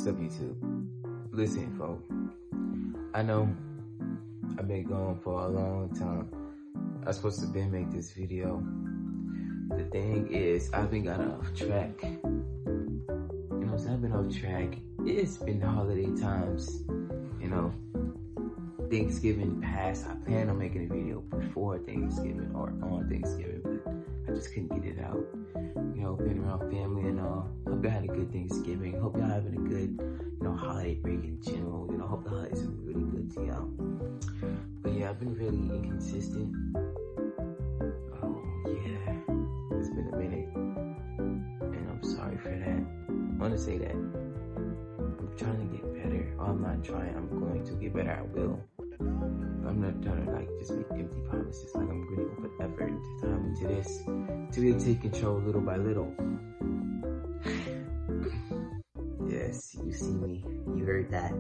What's up, YouTube? Listen, folks. I know I've been gone for a long time. I was supposed to make this video. The thing is, I've been got off track. I've been off track. It's been holiday times. Thanksgiving passed. I planned on making a video before Thanksgiving or on Thanksgiving, but I just couldn't get it out. Been around family and all. Hope y'all had a good Thanksgiving. Hope y'all having a good, holiday break in general. Hope the holidays have been really good to y'all. But yeah, I've been really inconsistent. Oh yeah, it's been a minute, and I'm sorry for that. I want to say that I'm trying to get better. Or I'm not trying. I'm going to get better. I will. I'm not trying to just make empty promises. I'm really gonna put effort and time into this to really take control little by little. Yes, you see me. You heard that.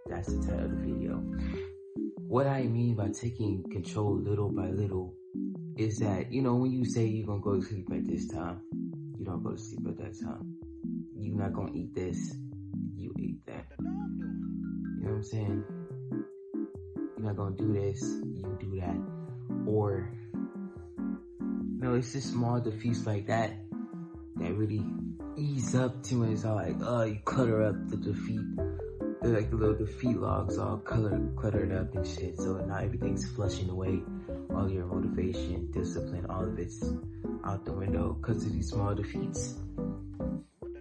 That's the title of the video. What I mean by taking control little by little is that, when you say you're gonna go to sleep at this time, you don't go to sleep at that time. You're not gonna eat this, you eat that. You know what I'm saying? You're not gonna do this, you do that. Or, it's just small defeats like that really ease up to it. It's all like, you clutter up the defeat. They're like the little defeat logs all cluttered up and shit. So now everything's flushing away. All your motivation, discipline, all of it's out the window because of these small defeats.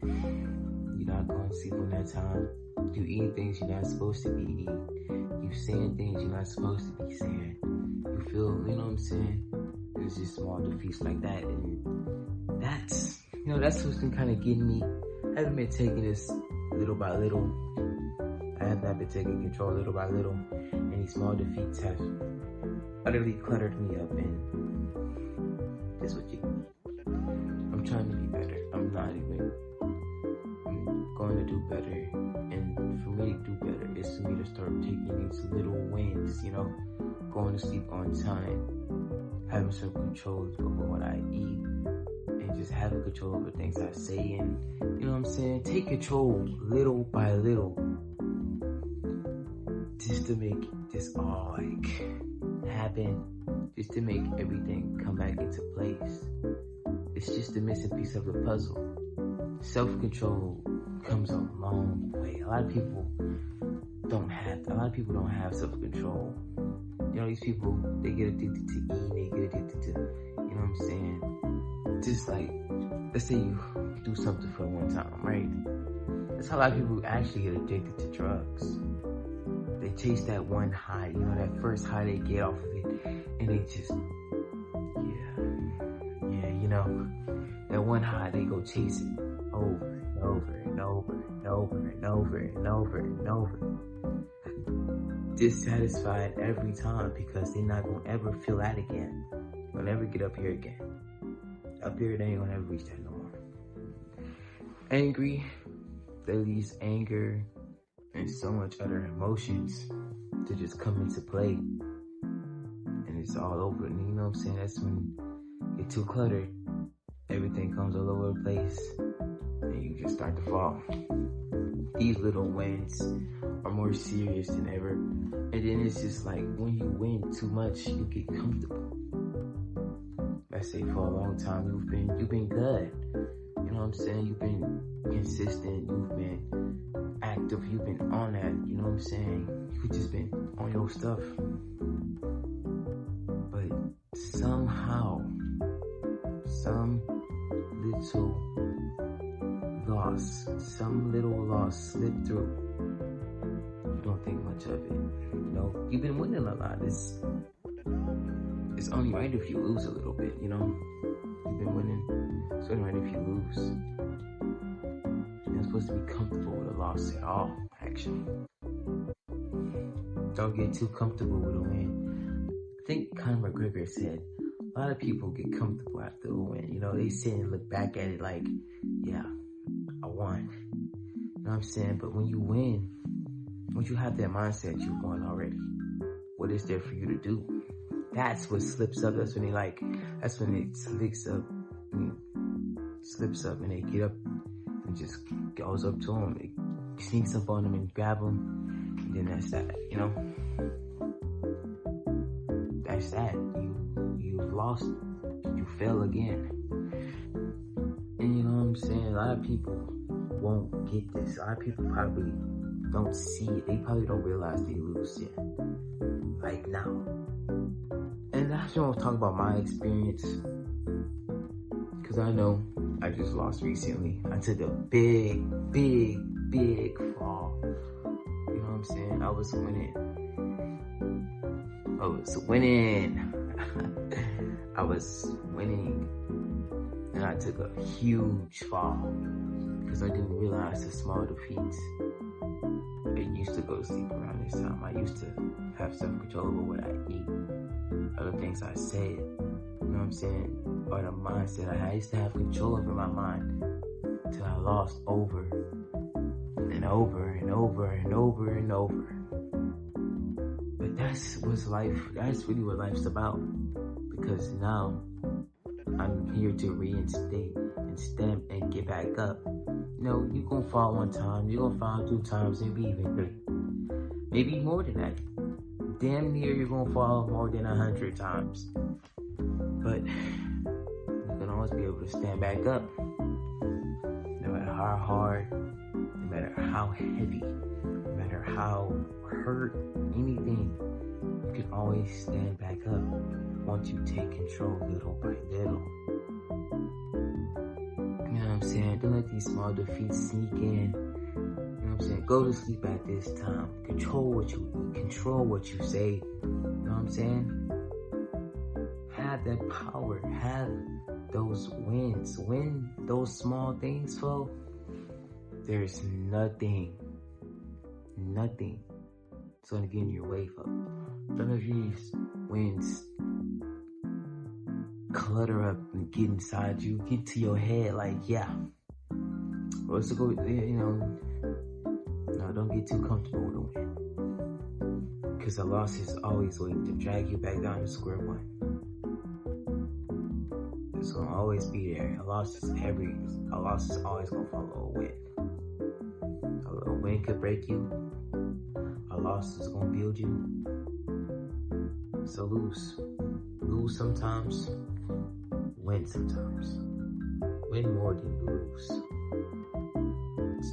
You're not going to sleep on that time. You eating things you're not supposed to be eating. You saying things you're not supposed to be saying. You feel, what I'm saying? There's just small defeats like that. And that's what's been kind of getting me. I haven't been taking this little by little. I have not been taking control little by little. And these small defeats have utterly cluttered me up. And that's what I'm trying to be better. I'm going to do better. And for me to do better is for me to start taking these little wins, going to sleep on time, having some control over what I eat, and just having control over things I say, and, take control little by little, just to make this all, happen, just to make everything come back into place. It's just the missing piece of the puzzle. Self-control comes a long way. A lot of people don't have self-control. These people, they get addicted to eating, they get addicted to, just like, let's say you do something for one time, right? That's how a lot of people actually get addicted to drugs. They chase that one high, that first high they get off of it, and they just, that one high, they go chase it over and over and over and over and over and over and over. Dissatisfied every time because they're not gonna ever feel that again. They'll never get up here again. Up here, they ain't gonna ever reach that no more. Angry, they leaves anger and so much other emotions to just come into play. And it's all over. And you know what I'm saying? That's when you get too cluttered. Everything comes all over the place. And you just start to fall. These little wins are more serious than ever. And then it's just like when you win too much, you get comfortable. Let's say for a long time you've been good. You know what I'm saying? You've been consistent, you've been active, you've been on that, you know what I'm saying? You've just been on your stuff. But somehow, some little loss slipped through. You don't think much of it. You've been winning a lot. It's only right if you lose a little bit, You've been winning. It's only right if you lose. You're not supposed to be comfortable with a loss at all, actually. Don't get too comfortable with a win. I think Conor McGregor said, a lot of people get comfortable after a win. They sit and look back at it like, yeah, I won. You know what I'm saying? But when you win, once you have that mindset, you won already. What is there for you to do? That's what slips up. That's when it slips up and they get up and just goes up to them. sneaks up on them and grab them, and then that's that, you know? That's that. You've lost. You fell again. And you know what I'm saying? A lot of people won't get this. A lot of people probably don't see it. They probably don't realize they lose yet. Like now. And that's what I'm talking about my experience. Because I know I just lost recently. I took a big fall. You know what I'm saying? I was winning. I was winning. And I took a huge fall. Because I didn't realize the small defeats. I used to go to sleep around this time. I used to have self-control over what I eat. Other things I said. You know what I'm saying? Or the mindset I had. I used to have control over my mind. Till I lost over and over and over and over and over. But that's really what life's about. Because now I'm here to reinstate and stamp and get back up. You know, you're gonna fall one time, you're gonna fall 2 times, maybe even 3. Maybe more than that. Damn near you're gonna fall more than 100 times. But you can always be able to stand back up. No matter how hard, no matter how heavy, no matter how hurt, anything, you can always stand back up once you take control little by little. You know what I'm saying? Don't let these small defeats sneak in. You know what I'm saying? Go to sleep at this time. Control what you eat. Control what you say. You know what I'm saying? Have that power. Have those wins. Win those small things, folks. There's nothing that's gonna get in your way, folks. None of these wins clutter up and get inside you, get to your head like, yeah. What's to go, you know, no, don't get too comfortable with the win. Because a loss is always waiting to drag you back down to square one. It's gonna always be there. A loss is always gonna follow a win. A win could break you. A loss is gonna build you. So lose sometimes, win sometimes. Win more than you lose.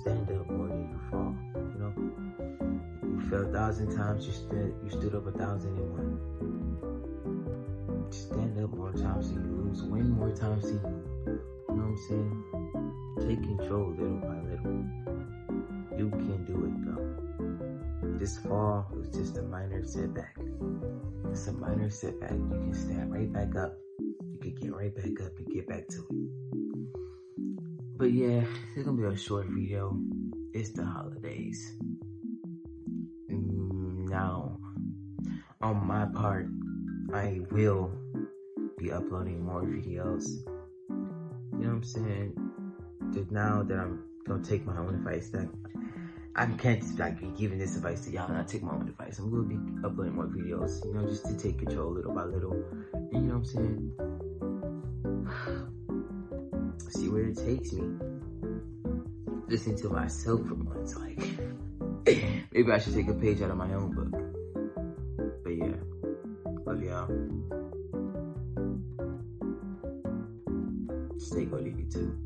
Stand up more than you fall. You know, you fell 1,000 times, you stood up 1,001. Stand up more times than you lose. Win more times than you. You know what I'm saying? Take control little by little. You can do it, bro. This fall was just a minor setback. It's a minor setback. You can stand right back up. You can get right back up and get back to it. But yeah, it's gonna be a short video. It's the holidays. Now, on my part, I will be uploading more videos. You know what I'm saying? Just now that I'm gonna take my own advice, that I can't just like be giving this advice to y'all and I take my own advice. I'm gonna be uploading more videos, you know, just to take control little by little. And you know what I'm saying? See where it takes me. Listen to myself for once, like maybe I should take a page out of my own book. But yeah, love y'all. Stay go leave you too.